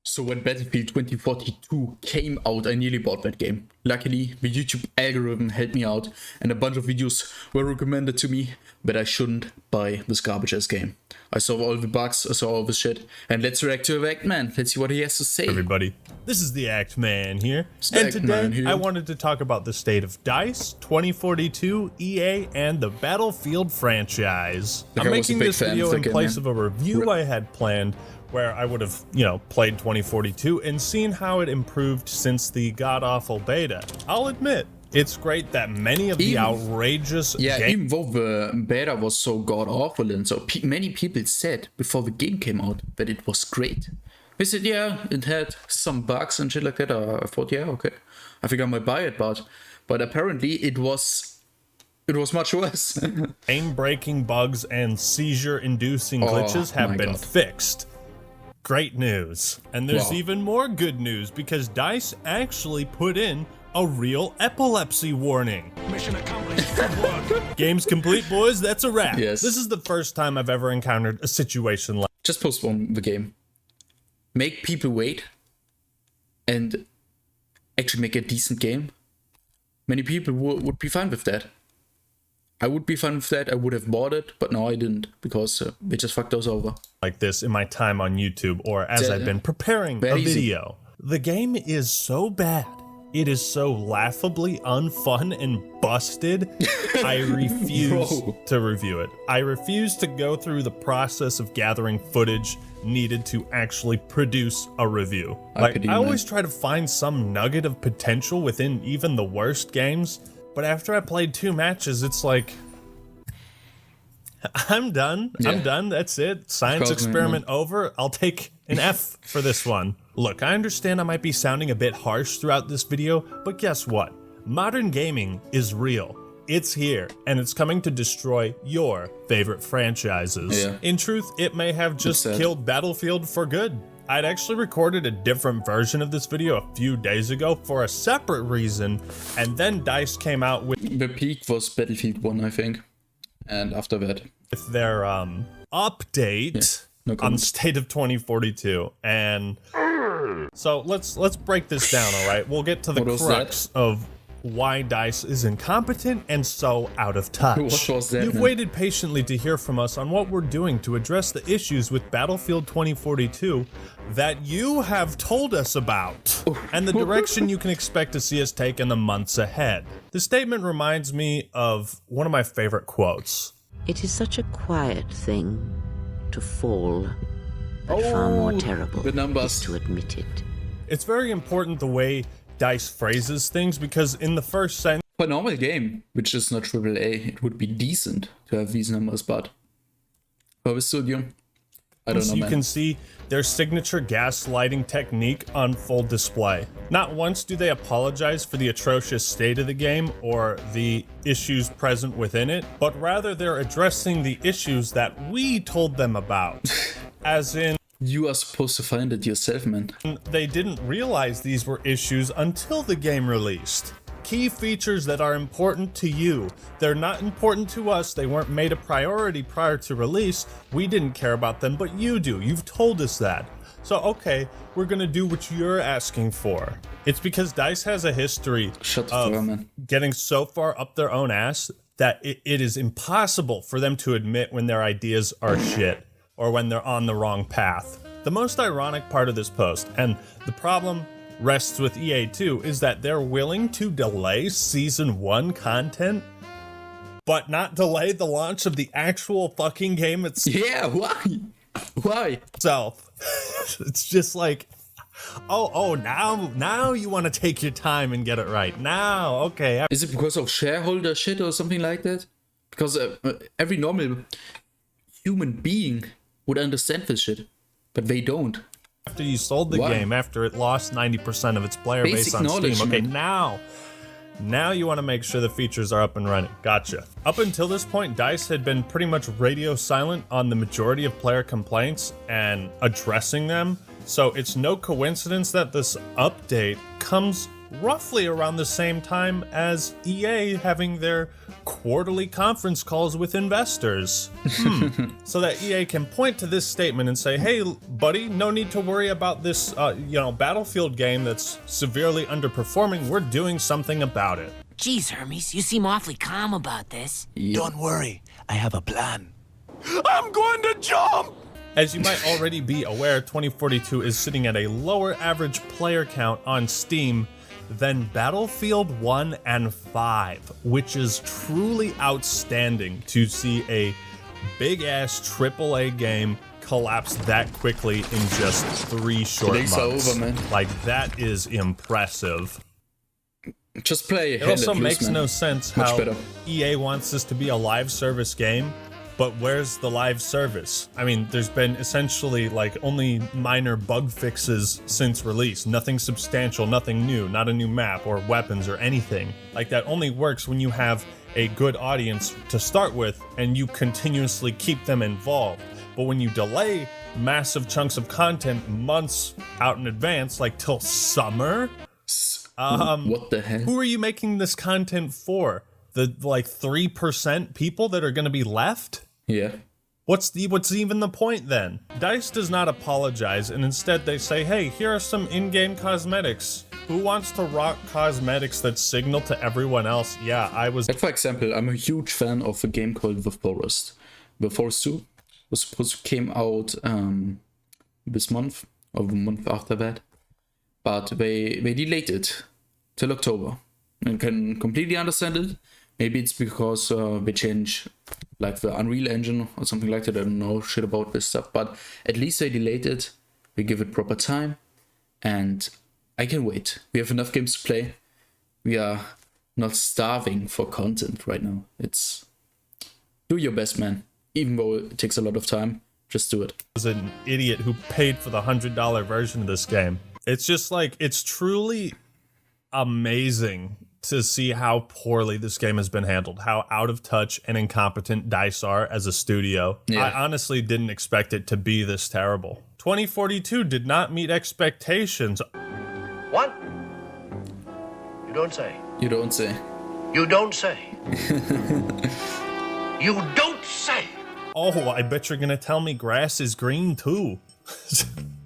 So when Battlefield 2042 came out, I nearly bought that game. Luckily, the YouTube algorithm helped me out, and a bunch of videos were recommended to me, but I shouldn't buy this garbage ass game. I saw all the bugs, I saw all the shit, and let's react to the Act Man. Let's see what he has to say. Everybody, this is the Act Man here, the and Act today Man here. I wanted to talk about the state of DICE, 2042, EA, and the Battlefield franchise. Like, I'm I was a making big this fan video of the in game, place man. of a review I had planned, where I would have, played 2042 and seen how it improved since the god-awful beta. I'll admit, it's great that many of the outrageous Even though the beta was so god-awful and so many people said before the game came out that it was great. They said, yeah, it had some bugs and shit like that. I thought, yeah, okay, I think I might buy it, but apparently it was much worse. Game-breaking bugs and seizure-inducing glitches have been fixed. Great news. And there's even more good news because DICE actually put in a real epilepsy warning. Mission accomplished. Good work. Game's complete, boys. That's a wrap. Yes. This is the first time I've ever encountered a situation like Just postpone the game. Make people wait and actually make a decent game. Many people would be fine with that. I would be fine with that. I would have bought it, but no, I didn't because they just fucked us over. this in my time on YouTube or as I've been preparing a video. The game is so bad. It is so laughably unfun and busted. I refuse to review it. I refuse to go through the process of gathering footage needed to actually produce a review. I always try to find some nugget of potential within even the worst games, but after I played 2 matches, it's like, I'm done. I'm done. That's it. Science experiment over. I'll take an F for this one. Look, I understand I might be sounding a bit harsh throughout this video, but guess what? Modern gaming is real. It's here, and it's coming to destroy your favorite franchises. In truth, it may have just killed Battlefield for good. I'd actually recorded a different version of this video a few days ago for a separate reason, and then DICE came out with the peak was Battlefield 1, I think. And after that, their update on the state of 2042, and so let's break this down. All right, we'll get to the crux of why DICE is incompetent and so out of touch. What was that? You've waited patiently to hear from us on what we're doing to address the issues with Battlefield 2042 that you have told us about, and the direction you can expect to see us take in the months ahead. The statement reminds me of one of my favorite quotes. It is such a quiet thing to fall, but far more terrible is to admit it. It's very important the way DICE phrases things, because in the first sentence, for a normal game, which is not AAA, it would be decent to have these numbers, but for the studio, I don't know, you man. can see their signature gaslighting technique on full display. Not once do they apologize for the atrocious state of the game or the issues present within it, but rather they're addressing the issues that we told them about. As in, you are supposed to find it yourself, man. They didn't realize these were issues until the game released. Key features that are important to you. They're not important to us. They weren't made a priority prior to release. We didn't care about them, but you do. You've told us that. So, okay, we're gonna do what you're asking for. It's because DICE has a history of getting so far up their own ass that it is impossible for them to admit when their ideas are shit or when they're on the wrong path. The most ironic part of this post, and the problem rests with EA too, is that they're willing to delay Season 1 content, but not delay the launch of the actual fucking game itself. Yeah, why? Why? It's just like, now you want to take your time and get it right. Now, okay. Is it because of shareholder shit or something like that? Because every normal human being would understand this shit, but they don't. After you sold the game, after it lost 90% of its player base on Steam, okay, now you want to make sure the features are up and running. Gotcha. Up until this point, DICE had been pretty much radio silent on the majority of player complaints and addressing them, so it's no coincidence that this update comes roughly around the same time as EA having their quarterly conference calls with investors. So that EA can point to this statement and say, hey, buddy, no need to worry about this, Battlefield game that's severely underperforming. We're doing something about it. Geez, Hermes, you seem awfully calm about this. Don't worry, I have a plan. I'm going to jump! As you might already be aware, 2042 is sitting at a lower average player count on Steam than Battlefield 1 and 5, which is truly outstanding to see a big-ass AAA game collapse that quickly in just 3 short months. Over, man. Like, that is impressive. Just play It also makes no sense Much how better. EA wants this to be a live service game, but where's the live service? I mean, there's been essentially like only minor bug fixes since release. Nothing substantial, nothing new, not a new map or weapons or anything. Like, that only works when you have a good audience to start with and you continuously keep them involved. But when you delay massive chunks of content months out in advance, like till summer, what the hell? who are you making this content for? The 3% people that are going to be left? Yeah. What's even the point then? DICE does not apologize, and instead they say, hey, here are some in-game cosmetics. Who wants to rock cosmetics that signal to everyone else, yeah, I was... Like, for example, I'm a huge fan of a game called The Forest. The Forest 2 was supposed to came out this month, or the month after that. But they delayed it till October. I can completely understand it. Maybe it's because they change like the Unreal Engine or something like that. I don't know shit about this stuff, but at least they delayed it. We give it proper time, and I can wait. We have enough games to play. We are not starving for content right now. It's do your best, man. Even though it takes a lot of time, just do it. Was an idiot who paid for the $100 version of this game. It's just like, it's truly amazing to see how poorly this game has been handled, how out of touch and incompetent DICE are as a studio. Yeah. I honestly didn't expect it to be this terrible. 2042 did not meet expectations. What? You don't say. You don't say. You don't say. You don't say. Oh, I bet you're gonna tell me grass is green too.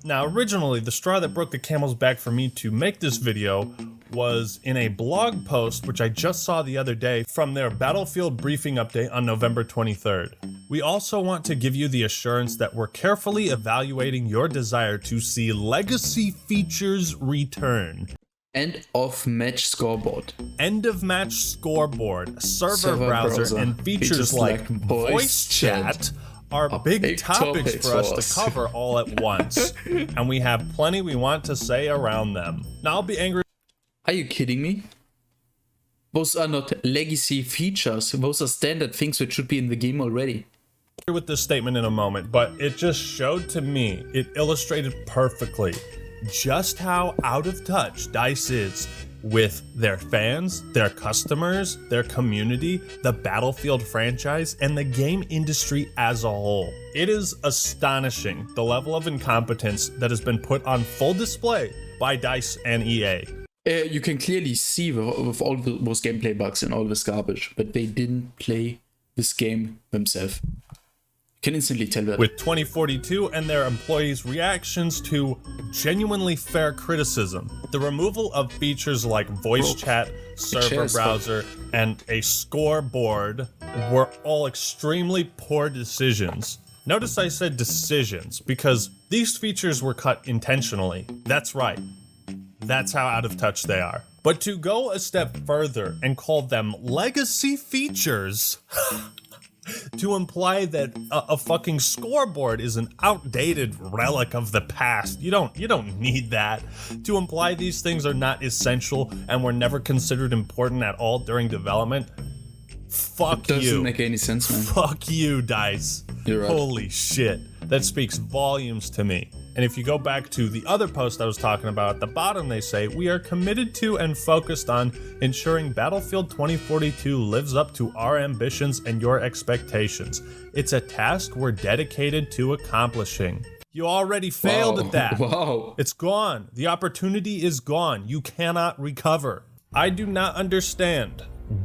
Now, originally, the straw that broke the camel's back for me to make this video was in a blog post, which I just saw the other day from their Battlefield briefing update on November 23rd. We also want to give you the assurance that we're carefully evaluating your desire to see legacy features return. End of match scoreboard. End of match scoreboard, server browser, and features like voice chat are big topics for us to cover all at once. And we have plenty we want to say around them. Now, I'll be angry. Are you kidding me? Those are not legacy features. Those are standard things which should be in the game already. With this statement in a moment, but it just showed to me, it illustrated perfectly just how out of touch DICE is with their fans, their customers, their community, the Battlefield franchise, and the game industry as a whole. It is astonishing the level of incompetence that has been put on full display by DICE and EA. You can clearly see with all those gameplay bugs and all this garbage, but they didn't play this game themselves. You can instantly tell that. With 2042 and their employees' reactions to genuinely fair criticism, the removal of features like voice chat, server browser, and a scoreboard were all extremely poor decisions. Notice I said decisions, because these features were cut intentionally. That's right. That's how out of touch they are. But to go a step further and call them legacy features, to imply that a fucking scoreboard is an outdated relic of the past. You don't need that. To imply these things are not essential and were never considered important at all during development. Fuck you. Doesn't make any sense, man. Fuck you, DICE. You're right. Holy shit. That speaks volumes to me. And if you go back to the other post I was talking about, at the bottom they say, we are committed to and focused on ensuring Battlefield 2042 lives up to our ambitions and your expectations. It's a task we're dedicated to accomplishing. You already failed at that. Wow. It's gone. The opportunity is gone. You cannot recover. I do not understand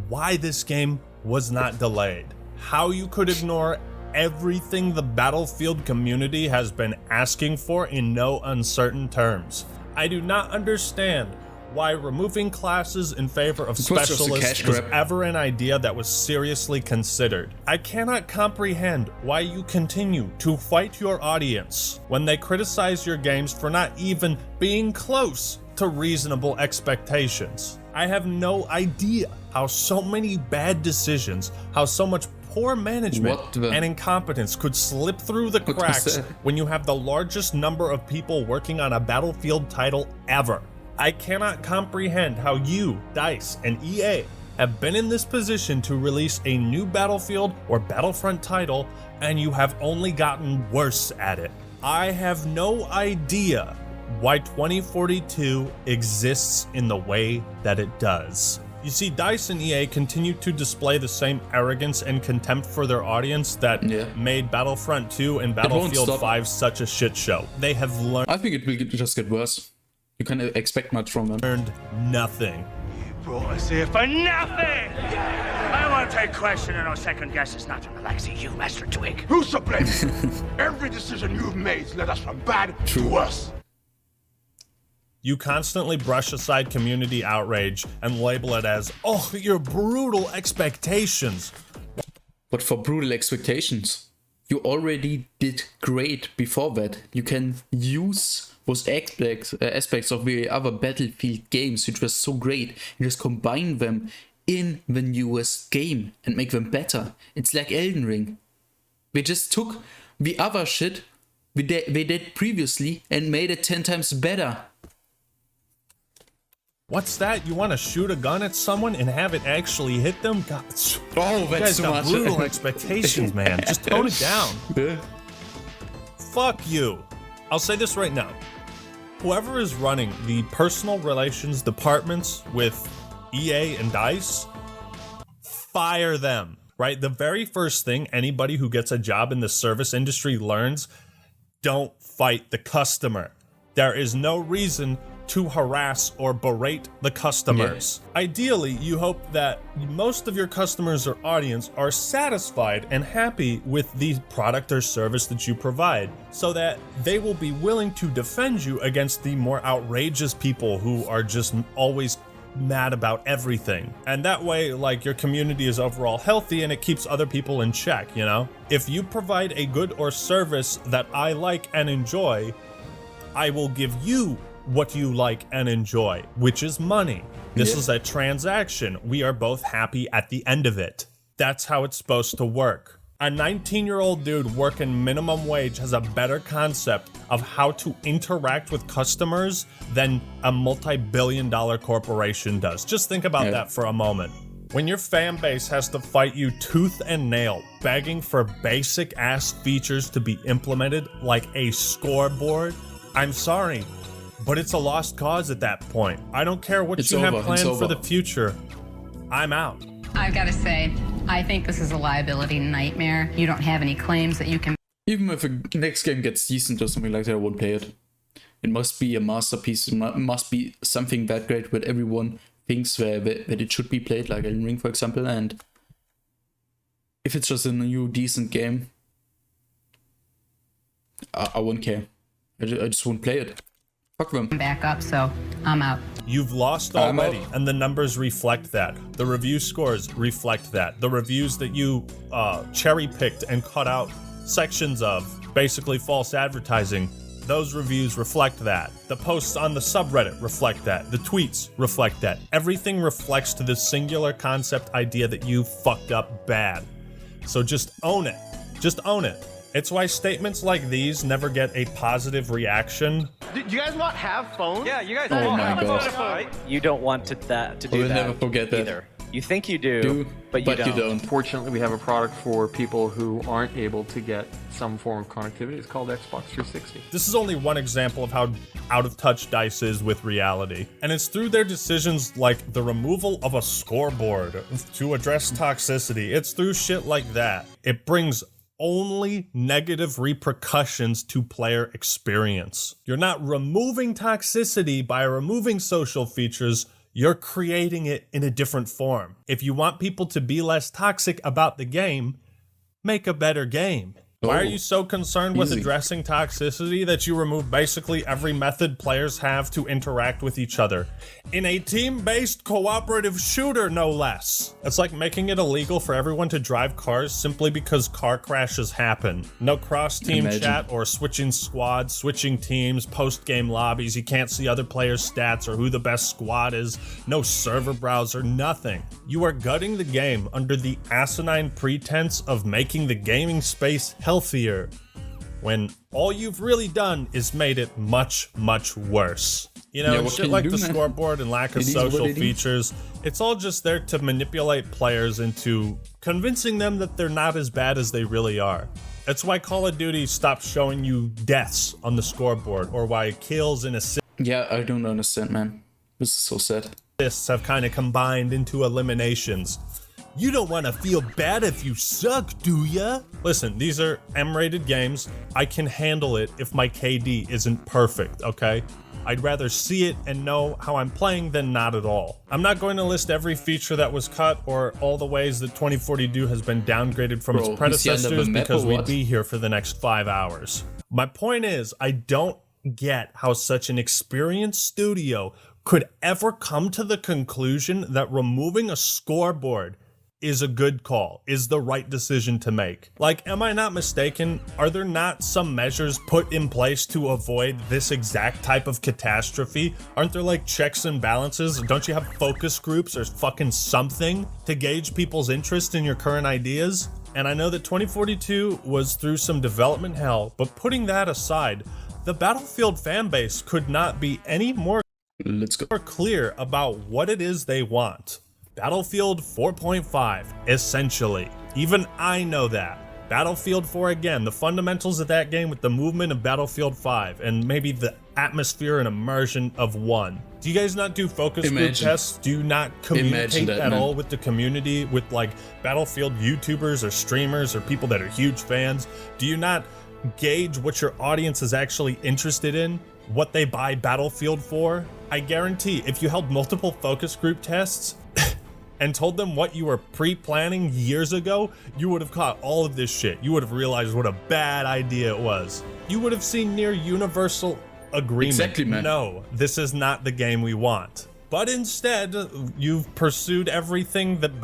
why this game was not delayed. How you could ignore everything the Battlefield community has been asking for in no uncertain terms. I do not understand why removing classes in favor of was just a specialists cash was grab. ever an idea that was seriously considered. I cannot comprehend why you continue to fight your audience when they criticize your games for not even being close to reasonable expectations. I have no idea how so many bad decisions, how so much poor management What the- and incompetence could slip through the was cracks that? when you have the largest number of people working on a Battlefield title ever. I cannot comprehend how you, DICE, and EA have been in this position to release a new Battlefield or Battlefront title, and you have only gotten worse at it. I have no idea why 2042 exists in the way that it does. You see, DICE and EA continue to display the same arrogance and contempt for their audience that made Battlefront 2 and won't Battlefield stop. 5 such a shit show. They have I think it will just get worse. You can't expect much from them. learned nothing. Brought us here for nothing! I won't take questioning or second guesses, not from the likes of you, Master Twig. Who's to blame? Every decision you've made led us from bad to worse. You constantly brush aside community outrage and label it as, oh, your brutal expectations. But for brutal expectations, you already did great before that. You can use those aspects of the other Battlefield games, which were so great, and just combine them in the newest game and make them better. It's like Elden Ring. They just took the other shit they did previously and made it 10 times better. What's that? You want to shoot a gun at someone and have it actually hit them? God, Oh, you guys got brutal expectations, man. Just tone it down. Fuck you. I'll say this right now. Whoever is running the personal relations departments with EA and DICE, fire them, right? The very first thing anybody who gets a job in the service industry learns, don't fight the customer. There is no reason to harass or berate the customers. Ideally, you hope that most of your customers or audience are satisfied and happy with the product or service that you provide, so that they will be willing to defend you against the more outrageous people who are just always mad about everything. And that way, like, your community is overall healthy and it keeps other people in check, you know? If you provide a good or service that I like and enjoy, I will give you what you like and enjoy, which is money. This is a transaction. We are both happy at the end of it. That's how it's supposed to work. A 19-year-old dude working minimum wage has a better concept of how to interact with customers than a multi-billion-dollar corporation does. Just think about that for a moment. When your fan base has to fight you tooth and nail, begging for basic ass features to be implemented like a scoreboard, I'm sorry, but it's a lost cause at that point. I don't care what It's you have over, planned it's for over. the future. I'm out. I've got to say, I think this is a liability nightmare. You don't have any claims that you can Even if the next game gets decent or something like that, I won't play it. It must be a masterpiece. It must be something that great that everyone thinks that it should be played, like Elden Ring, for example. And if it's just a new decent game, I won't care. I just won't play it. Fuck them. back up, so I'm out. You've lost I'm already, out. and the numbers reflect that. The review scores reflect that. The reviews that you cherry-picked and cut out sections of, basically false advertising, those reviews reflect that. The posts on the subreddit reflect that. The tweets reflect that. Everything reflects to this singular concept idea that you fucked up bad. So just own it. Just own it. It's why statements like these never get a positive reaction. Do you guys not have phones? Yeah, you guys Oh all my have God. a phone, right? You don't want to do will that never forget that. either. You think you do, but you don't. Fortunately, we have a product for people who aren't able to get some form of connectivity. It's called Xbox 360. This is only one example of how out of touch DICE is with reality. And it's through their decisions like the removal of a scoreboard to address toxicity. It's through shit like that. It brings only negative repercussions to player experience. You're not removing toxicity by removing social features, you're creating it in a different form. If you want people to be less toxic about the game, make a better game. Why are you so concerned with addressing toxicity that you remove basically every method players have to interact with each other? In a team-based cooperative shooter, no less. It's like making it illegal for everyone to drive cars simply because car crashes happen. No cross-team chat or switching squads, switching teams, post-game lobbies. You can't see other players' stats or who the best squad is. No server browser, nothing. You are gutting the game under the asinine pretense of making the gaming space healthier, when all you've really done is made it much, much worse. You know, shit like the scoreboard and lack of social features, it's all just there to manipulate players into convincing them that they're not as bad as they really are. That's why Call of Duty stopped showing you deaths on the scoreboard, or why kills and assists. Yeah, I don't understand, man. This is so sad. Have kind of combined into eliminations. You don't want to feel bad if you suck, do ya? Listen, these are M-rated games. I can handle it if my KD isn't perfect, okay? I'd rather see it and know how I'm playing than not at all. I'm not going to list every feature that was cut or all the ways that 2042 has been downgraded from its predecessors because we'd be here for the next 5 hours. My point is, I don't get how such an experienced studio could ever come to the conclusion that removing a scoreboard is a good call, is the right decision to make. Like, am I not mistaken? Are there not some measures put in place to avoid this exact type of catastrophe? Aren't there like checks and balances? Don't you have focus groups or fucking something to gauge people's interest in your current ideas? And I know that 2042 was through some development hell, but putting that aside, the Battlefield fanbase could not be any more clear about what it is they want. Battlefield 4.5, essentially. Even I know that. Battlefield 4, again, the fundamentals of that game with the movement of Battlefield 5, and maybe the atmosphere and immersion of 1. Do you guys not do focus group tests? Do you not communicate at all with the community, with like Battlefield YouTubers or streamers or people that are huge fans? Do you not gauge what your audience is actually interested in? What they buy Battlefield for? I guarantee if you held multiple focus group tests and told them what you were pre-planning years ago, you would have caught all of this shit. You would have realized what a bad idea it was. You would have seen near universal agreement. Exactly, man. No, this is not the game we want. But instead, you've pursued everything that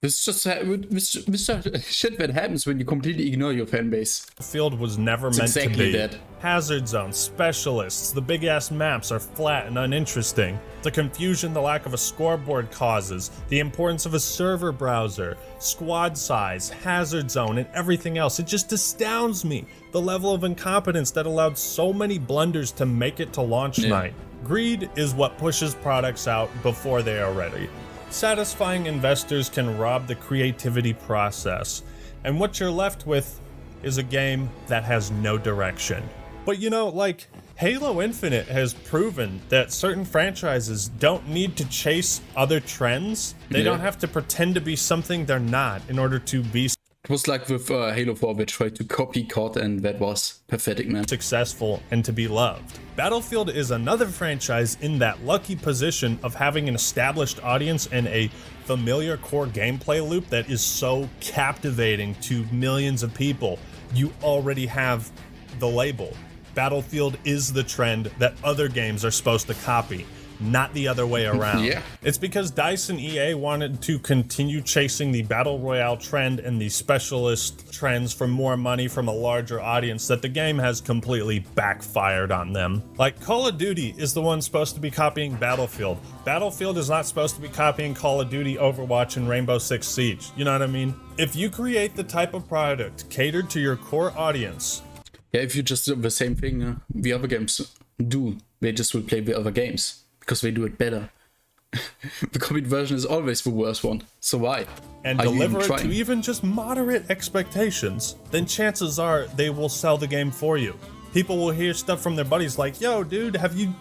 This is just shit that happens when you completely ignore your fanbase. Battlefield was never meant to be. That. Hazard zones, specialists, the big ass maps are flat and uninteresting. The confusion the lack of a scoreboard causes, the importance of a server browser, squad size, hazard zone, and everything else. It just astounds me. The level of incompetence that allowed so many blunders to make it to launch night. Greed is what pushes products out before they are ready. Satisfying investors can rob the creativity process, and what you're left with is a game that has no direction. But you know, like, Halo Infinite has proven that certain franchises don't need to chase other trends. They don't have to pretend to be something they're not in order to be. It was like with Halo 4, which tried to copy COD, and that was pathetic, man. Successful and to be loved. Battlefield is another franchise in that lucky position of having an established audience and a familiar core gameplay loop that is so captivating to millions of people. You already have the label. Battlefield is the trend that other games are supposed to copy, not the other way around. It's because DICE and EA wanted to continue chasing the Battle Royale trend and the specialist trends for more money from a larger audience that the game has completely backfired on them. Like, Call of Duty is the one supposed to be copying Battlefield. Battlefield is not supposed to be copying Call of Duty, Overwatch, and Rainbow Six Siege. You know what I mean? If you create the type of product catered to your core audience... Yeah, if you just do the same thing the other games do, they just will play the other games. Because they do it better. The copied version is always the worst one, so why? And deliver it to even just moderate expectations, then chances are they will sell the game for you. People will hear stuff from their buddies like, yo, dude, have you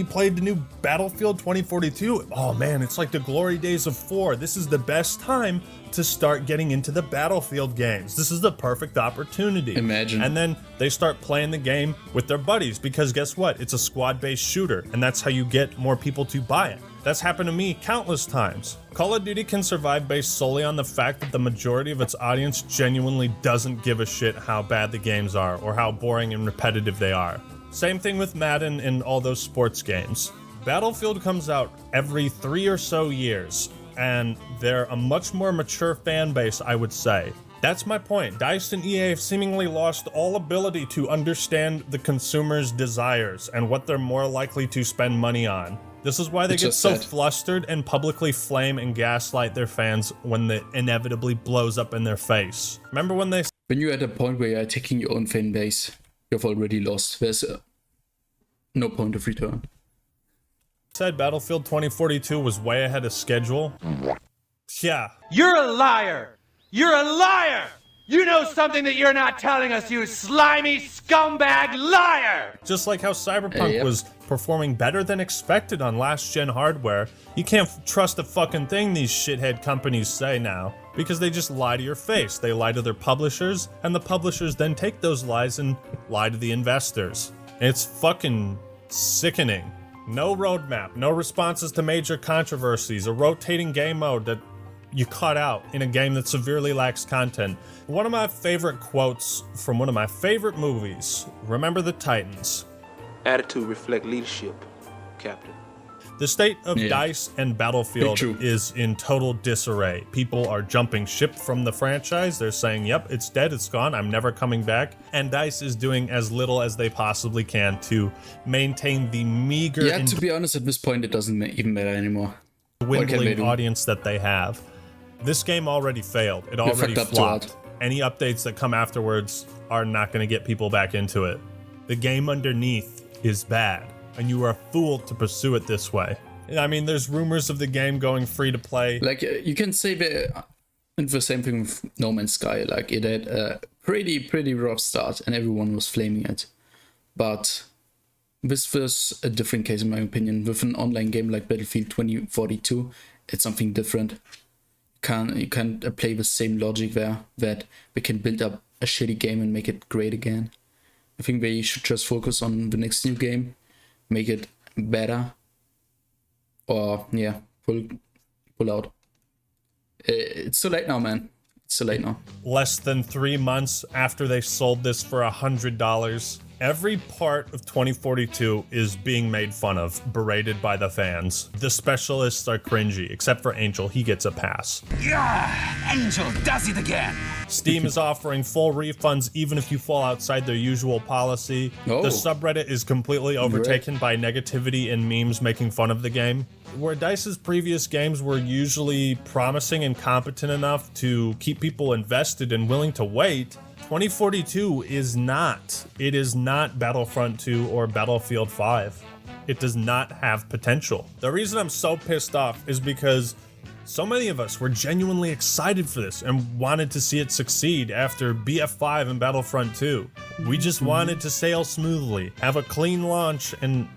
played the new Battlefield 2042? Oh man, it's like the glory days of 4. This is the best time to start getting into the Battlefield games. This is the perfect opportunity. Imagine. And then they start playing the game with their buddies because guess what? It's a squad-based shooter, and that's how you get more people to buy it. That's happened to me countless times. Call of Duty can survive based solely on the fact that the majority of its audience genuinely doesn't give a shit how bad the games are or how boring and repetitive they are. Same thing with Madden and all those sports games. Battlefield comes out every 3 or so years, and they're a much more mature fan base, I would say. That's my point. DICE and EA have seemingly lost all ability to understand the consumer's desires and what they're more likely to spend money on. This is why they get so flustered and publicly flame and gaslight their fans when it inevitably blows up in their face. Remember when they... When you're at a point where you're attacking your own fan base, you've already lost. There's no point of return. Said Battlefield 2042 was way ahead of schedule. Yeah. You're a liar! You're a liar! You know something that you're not telling us, you slimy scumbag liar! Just like how Cyberpunk was performing better than expected on last-gen hardware, you can't trust a fucking thing these shithead companies say now, because they just lie to your face. They lie to their publishers, and the publishers then take those lies and lie to the investors. It's fucking sickening. No roadmap, no responses to major controversies, a rotating game mode that you cut out in a game that severely lacks content. One of my favorite quotes from one of my favorite movies, Remember the Titans. Attitude reflect leadership, Captain. The state of DICE and Battlefield is in total disarray. People are jumping ship from the franchise. They're saying, yep, it's dead, it's gone, I'm never coming back. And DICE is doing as little as they possibly can to maintain the meager... Yeah, to be honest, at this point, it doesn't even matter anymore. Dwindling audience that they have. This game already failed. It already flopped. Any updates that come afterwards are not going to get people back into it. The game underneath is bad, and you are a fool to pursue it this way. I mean, there's rumors of the game going free to play. Like, you can say the same thing with No Man's Sky. Like, it had a pretty rough start, and everyone was flaming it. But this was a different case, in my opinion. With an online game like Battlefield 2042, it's something different. You can't apply the same logic there, that we can build up a shitty game and make it great again. I think they should just focus on the next new game, make it better, or pull out. It's too late now, man. It's too late now. Less than 3 months after they sold this for $100, every part of 2042 is being made fun of, berated by the fans. The specialists are cringy, except for Angel. He gets a pass. Yeah, Angel does it again. Steam is offering full refunds even if you fall outside their usual policy. Oh. The subreddit is completely overtaken by negativity and memes making fun of the game. Where DICE's previous games were usually promising and competent enough to keep people invested and willing to wait, 2042 is not. It is not Battlefront 2 or Battlefield 5. It does not have potential. The reason I'm so pissed off is because so many of us were genuinely excited for this and wanted to see it succeed after BF5 and Battlefront 2. We just wanted to sail smoothly, have a clean launch, and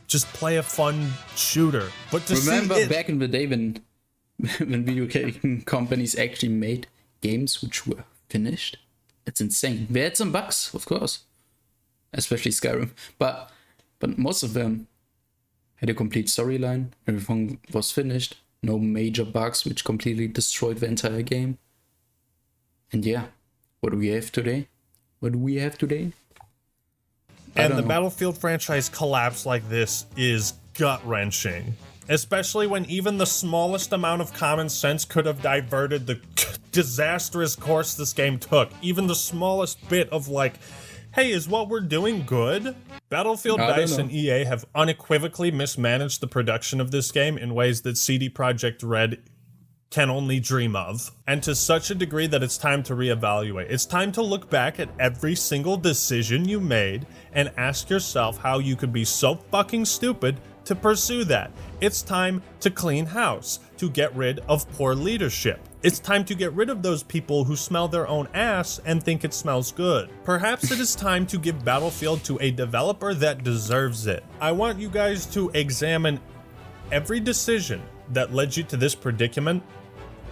just play a fun shooter. But to remember back in the day when video game companies actually made games which were finished? It's insane. They had some bugs, of course, especially Skyrim, but most of them had a complete storyline. Everything was finished. No major bugs which completely destroyed the entire game. And yeah, what do we have today? And the Battlefield franchise collapse like this is gut-wrenching. Especially when even the smallest amount of common sense could have diverted the disastrous course this game took. Even the smallest bit of like, hey, is what we're doing good? Battlefield, DICE, and EA have unequivocally mismanaged the production of this game in ways that CD Projekt Red can only dream of. And to such a degree that it's time to reevaluate. It's time to look back at every single decision you made and ask yourself how you could be so fucking stupid to pursue that. It's time to clean house, to get rid of poor leadership. It's time to get rid of those people who smell their own ass and think it smells good. Perhaps it is time to give Battlefield to a developer that deserves it. I want you guys to examine every decision that led you to this predicament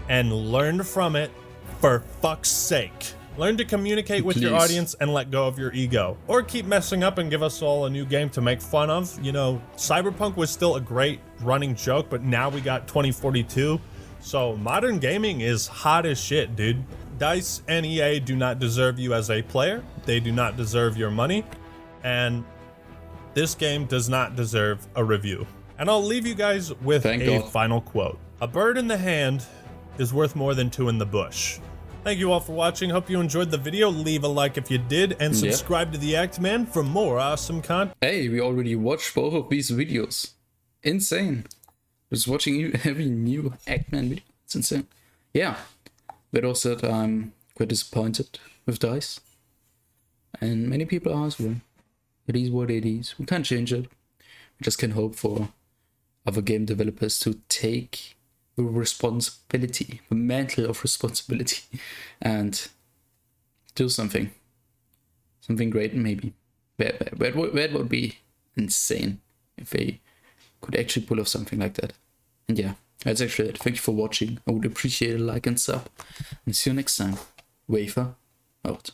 and learn from it, for fuck's sake. Learn to communicate with your audience and let go of your ego. Or keep messing up and give us all a new game to make fun of. You know, Cyberpunk was still a great running joke, but now we got 2042. So modern gaming is hot as shit, dude. DICE and EA do not deserve you as a player. They do not deserve your money. And this game does not deserve a review. And I'll leave you guys with a final quote. A bird in the hand is worth more than two in the bush. Thank you all for watching. Hope you enjoyed the video. Leave a like if you did, and subscribe to the Act Man for more awesome content. Hey, we already watched both of these videos. Insane. Just watching every new Act Man video. It's insane. Yeah. That all said, I'm quite disappointed with DICE. And many people are as well. It is what it is. We can't change it. We just can hope for other game developers to take the responsibility, the mantle of responsibility, and do something great. Maybe that would be insane if they could actually pull off something like that. And yeah, that's actually it. Thank you for watching. I would appreciate a like and sub, and see you next time. Wafer out.